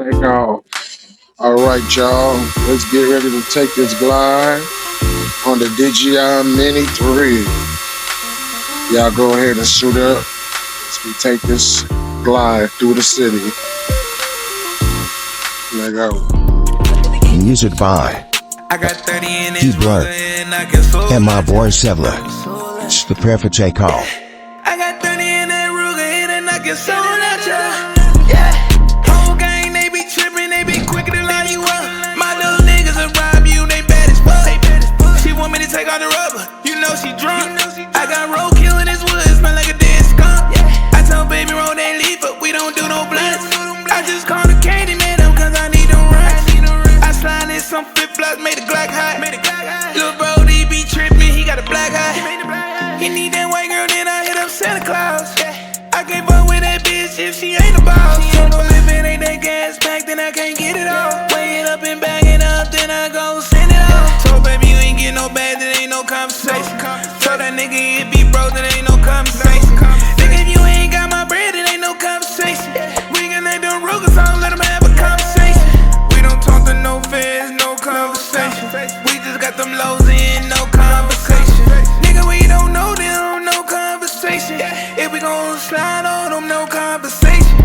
Take off. All right, y'all. Let's get ready to take this glide on the DJI Mini 3. Y'all go ahead and suit up as we take this glide through the city. Let go. Music by D-Blur and my boy Sevla. It's the perfect takeoff. I got 30 in that Ruger and I can sold out ya. Yeah. Whole gang, they be tripping, they be quicker to line you up. My little niggas will rob you, they bad as fuck. She want me to take out the rubber, you know she drunk. I got roadkill in this wood, smell like a dead skunk. I tell baby roll they leave, but we don't do no blunts. I just call the candy man up cause I need them runs. I slide in some flip-flops, made a Glock hot. Lil' bro, he be tripping, he got a black eye. He need that white girl, then I hit up Santa Claus. I can't fuck with that bitch if she ain't a boss. So no if it ain't that gas pack, then I can't get it all. Weigh it up and bag it up, then I go send it off. Told baby you ain't get no bad, there ain't no conversation. Told that nigga it be broke, there ain't no conversation. Nigga if you ain't got my bread, it ain't no conversation. We can let them Rugers on, let them have a conversation. We don't talk to no fans, no conversation. We just got them lows in, no conversation. Nigga we don't know them, no conversation. If we gon' slide on them, no conversation.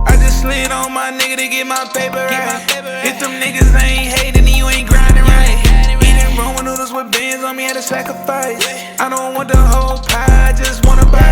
I just slid on my nigga to get my paper right. If them niggas ain't hating, you ain't grinding right. Eating Roman noodles with bands on me at a sacrifice. I don't want the whole pie, I just wanna buy